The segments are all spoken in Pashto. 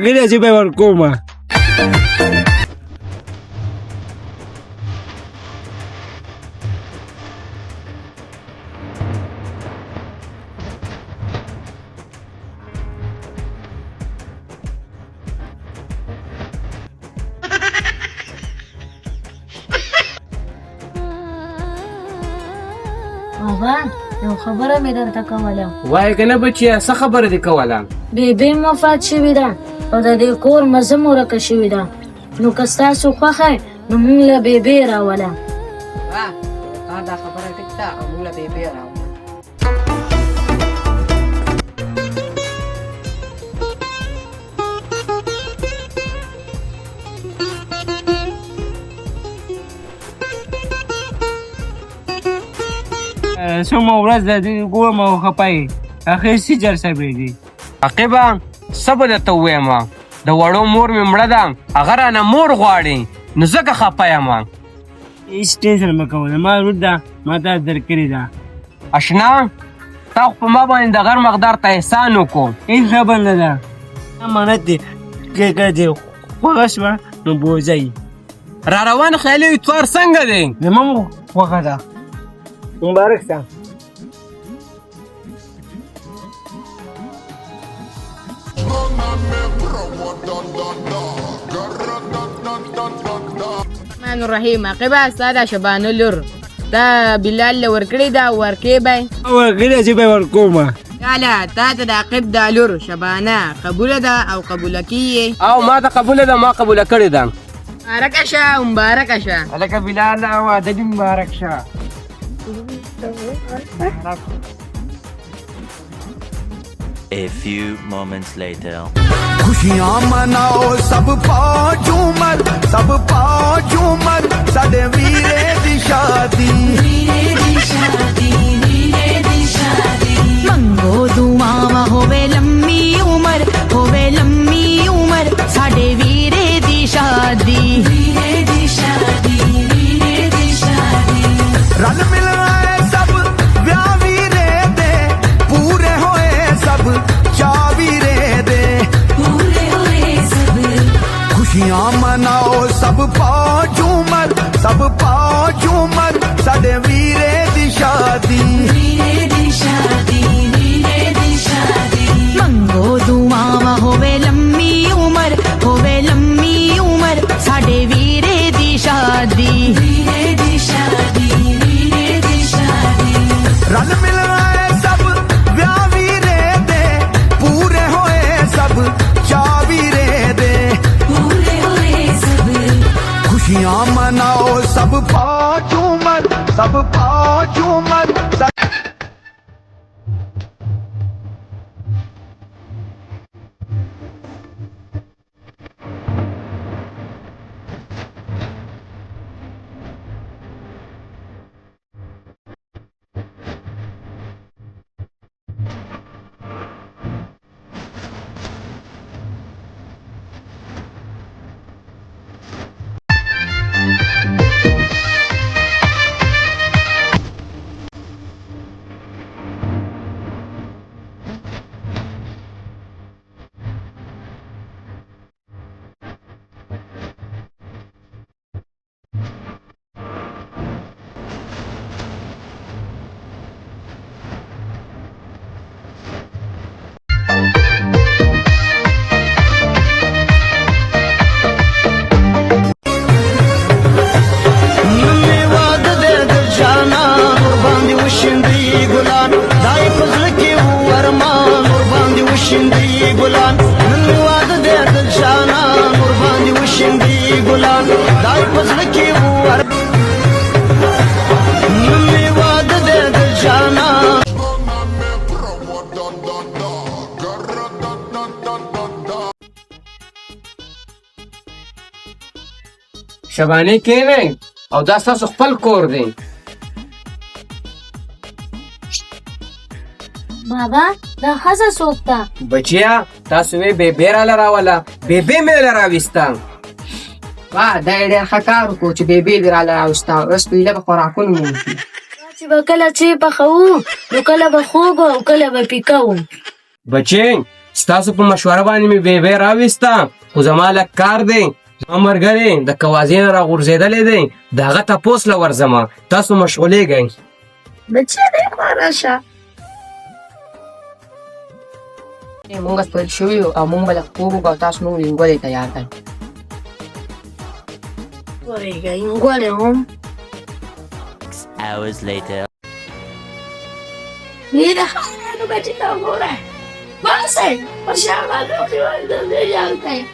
وګړي چې به ورکوما بابا یو خبره مې درته کوله. وایه که نه بچیه څه خبره دې کوله؟ بیبي وفات شوې ده او د دې کور مزه مو ورکه شوې ده، نو که ستاسو خوښه نو موږ له بیبي راوله. تا دا خبره ټیک ده او موږ له بیبي راوله. څومره ورځ د دې ګورم او خپای اخر سي جلسه به دي عقیبه څه به درته ووایم د وړو مور مې مړه ده هغه رانه مور غواړي نو ځکه خفه یم هېڅ ټینشن مه کوه ما رود ده ما تا درکړې ده اشنا تا خو په ما باندې د غر مقدار ته احسان وکړو هېڅ خبر نه ده امانت دی که کله دې خوښه شوه نو بوځئ را روان خیالي اتوار څنګه دی؟ زما هم خوښه ده مبارک شه الرحمن الرحیم عقیبه ستا دا شبانه لور دا بلال له ورکړې ده ورکې به وګړي چې به ورکوما یاله تا ته د عقیب دا لور شبانه قبوله ده او قبوله کیې او ما ته قبوله ده ما قبوله کړې ده مبارکه شه مبارکه شه هلکه بلال واده دې مبارک شه A few moments later. खुशियां मनाओ सब पाँच उमर साडे वीरे दी शादी मंगो दुआवा होवे लम्मी उमर साडे वीरे दी शादी रल मिल रहे सब ब्याह वीरे दे पूरे होए सब चा वीरे दे खुशियां मनाओ सब पाँच उमर साडे वीरे दी शादी मंगो दुआवा होवे लम्मी उमर साडे वीरे दी शादी रल मिल रहे सब ब्याह वीरे दे पूरे होए सब चा वीरे दे खुशियां मनाओ सब पाँच उमर شبانې کېنئ او دا ستاسو خپل کور دی بابا دا ښځه څوک ده؟ بچیا تاسو وی بیبي راله راوله بیبي مې له راویسته واه دا یې ډېر ښه کار وکړو چې بیبي دې راله راوسته اوس دوی له به خوراکونه مومي چې به کله چې پخوو نو کله به خوږ او کله به پیکه وو بچې ستاسو په مشوره باندې مې بیبی راویسته خو زما لږ کار دی زما ملګری د کوازې نه راغورځېدلی دی د هغه تپوس له ورځمه تاسو مشغولېږئ بچه دی خوا راشه مونږ سپل شوي یو او مونږ به لږ خوب وکړو او تاسو مونږ وینګولې تیار کړئ ورېږئ ګولې هم Hours later. Mira, no me chita ahora. Pase, por si habla lo que va a entender ya usted.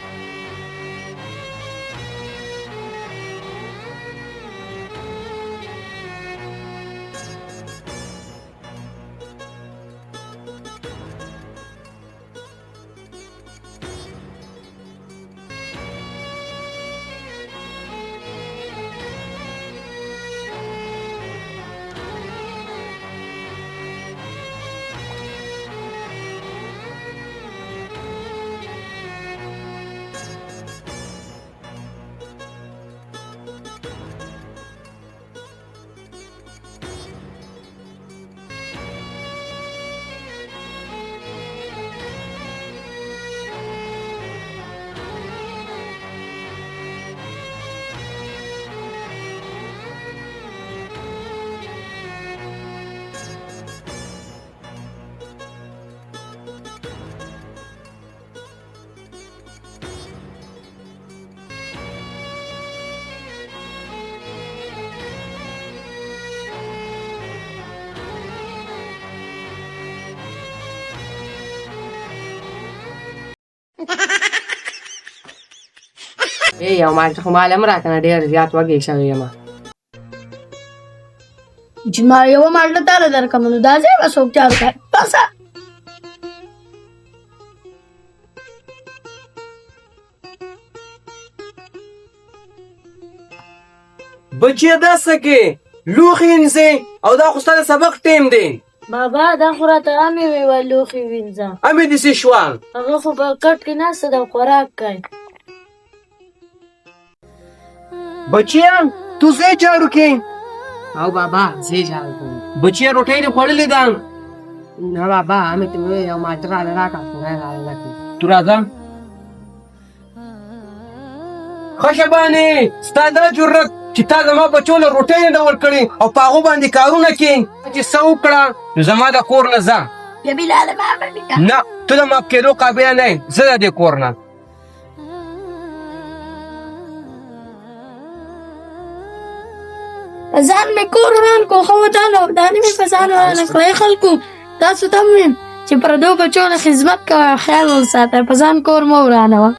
یو مالټه خو مال هم راکنه ډېر زیات وږی شوی یم چې ما یوه مالټه تاله درکړم نو دا ځای به څوک چارو کوي پسه بچیه دا څه کې لوښي انځې او دا خو ستا د سبق ټیم دی بابا دا خو راته امې وویل لوښي وینځه امې داسې شوه هغه خو په کټ کې ناسته ده خوراک کوي بچیه تو ځای جارو کې او بابا زه جارو کوم بچیه روټۍ دې خوړلې ده نه بابا امې ته مې وویل یو مالټه راله راکړه خدای راله راکړي تو راځه ښه شبانې ستا دا جرت چې تا زما بچو له روټۍ نه ده ورکړې او په هغو باندې کارونه کې چې څه وکړه نو زما د کور نه ځه نه ته د ماف کېدو قابله نه یې زه د دې کور نه ځان مې کور وران کو ښه ودانه ودانې مې په ځان ورانه کړه خلکو تاسو ته هم ویم چې پردو بچو له خدمت کوئ خیال وساتئ په ځان کور مه ورانوه